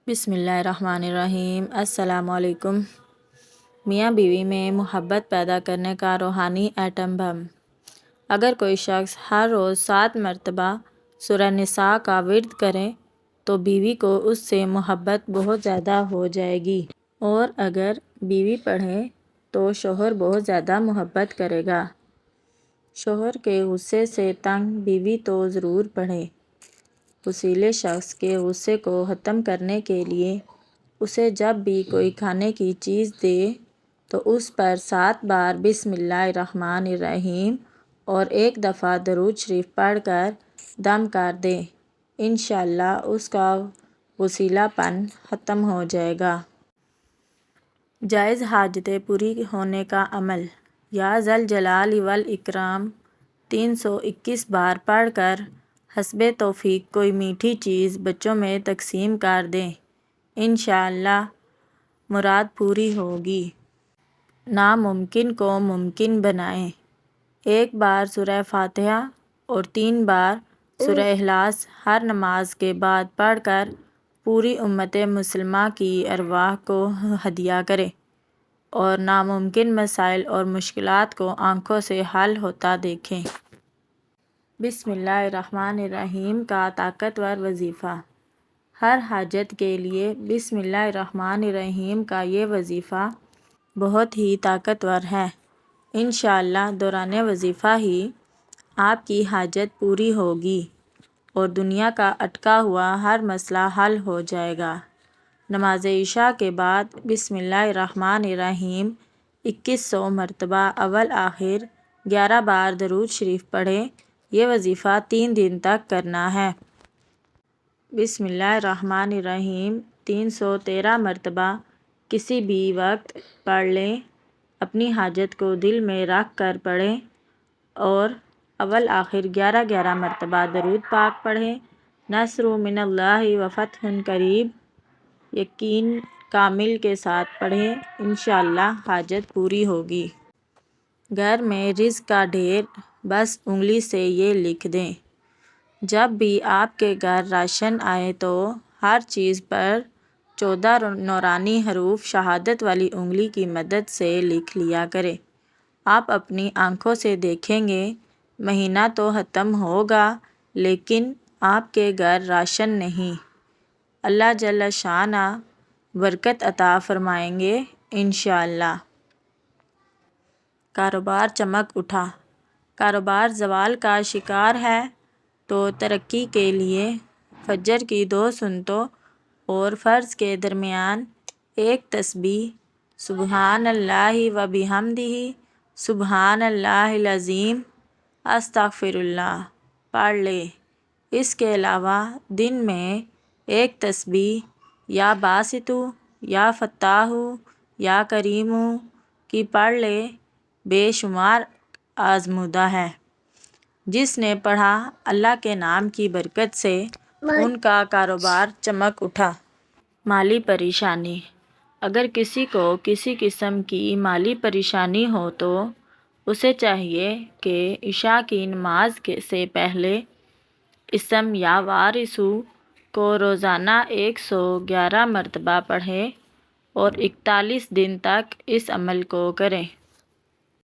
بسم اللہ الرحمن الرحیم۔ السلام علیکم۔ میاں بیوی میں محبت پیدا کرنے کا روحانی ایٹم بم۔ اگر کوئی شخص ہر روز 7 مرتبہ سورہ نساء کا ورد کرے تو بیوی کو اس سے محبت بہت زیادہ ہو جائے گی، اور اگر بیوی پڑھے تو شوہر بہت زیادہ محبت کرے گا۔ شوہر کے غصے سے تنگ بیوی تو ضرور پڑھے۔ غصیلے شخص کے غصے کو ختم کرنے کے لیے اسے جب بھی کوئی کھانے کی چیز دے تو اس پر 7 بار بسم اللہ الرحمن الرحیم اور 1 دفعہ درود شریف پڑھ کر دم کر دے۔ انشاءاللہ اس کا غصیلا پن ختم ہو جائے گا۔ جائز حاجتیں پوری ہونے کا عمل۔ یا ذوالجلال والاکرام 321 بار پڑھ کر حسب توفیق کوئی میٹھی چیز بچوں میں تقسیم کر دیں، انشاءاللہ مراد پوری ہوگی۔ ناممکن کو ممکن بنائیں۔ 1 بار سورہ فاتحہ اور 3 بار سورہ اخلاص ہر نماز کے بعد پڑھ کر پوری امت مسلمہ کی ارواح کو ہدیہ کریں، اور ناممکن مسائل اور مشکلات کو آنکھوں سے حل ہوتا دیکھیں۔ بسم اللہ الرحمن الرحیم کا طاقتور وظیفہ۔ ہر حاجت کے لیے بسم اللہ الرحمن الرحیم کا یہ وظیفہ بہت ہی طاقتور ہے۔ انشاءاللہ دوران وظیفہ ہی آپ کی حاجت پوری ہوگی اور دنیا کا اٹکا ہوا ہر مسئلہ حل ہو جائے گا۔ نماز عشاء کے بعد بسم اللہ الرحمن الرحیم 2100 مرتبہ اول آخر 11 بار درود شریف پڑھیں۔ یہ وظیفہ 3 دن تک کرنا ہے۔ بسم اللہ الرحمن الرحیم 313 مرتبہ کسی بھی وقت پڑھ لیں۔ اپنی حاجت کو دل میں رکھ کر پڑھیں اور اول آخر 11 مرتبہ درود پاک پڑھیں۔ نصر من اللہ و فتح قریب یقین کامل کے ساتھ پڑھیں، انشاءاللہ حاجت پوری ہوگی۔ گھر میں رزق کا ڈھیر، بس انگلی سے یہ لکھ دیں۔ جب بھی آپ کے گھر راشن آئے تو ہر چیز پر 14 نورانی حروف شہادت والی انگلی کی مدد سے لکھ لیا کریں۔ آپ اپنی آنکھوں سے دیکھیں گے مہینہ تو ختم ہوگا لیکن آپ کے گھر راشن نہیں۔ اللہ جل شانہ برکت عطا فرمائیں گے انشاءاللہ۔ کاروبار چمک اٹھا۔ کاروبار زوال کا شکار ہے تو ترقی کے لیے فجر کی 2 سنتوں اور فرض کے درمیان 1 تسبیح سبحان اللہ و بحمدہ سبحان اللہ العظیم استغفر اللہ پڑھ لے۔ اس کے علاوہ دن میں 1 تسبیح یا باسطو یا فتاحو یا کریمو کی پڑھ لے۔ بے شمار آزمودہ ہے۔ جس نے پڑھا اللہ کے نام کی برکت سے ان کا کاروبار چمک اٹھا۔ مالی پریشانی۔ اگر کسی کو کسی قسم کی مالی پریشانی ہو تو اسے چاہیے کہ عشاء کی نماز سے پہلے اسم یا وارثو کو روزانہ 111 مرتبہ پڑھے اور 41 دن تک اس عمل کو کریں۔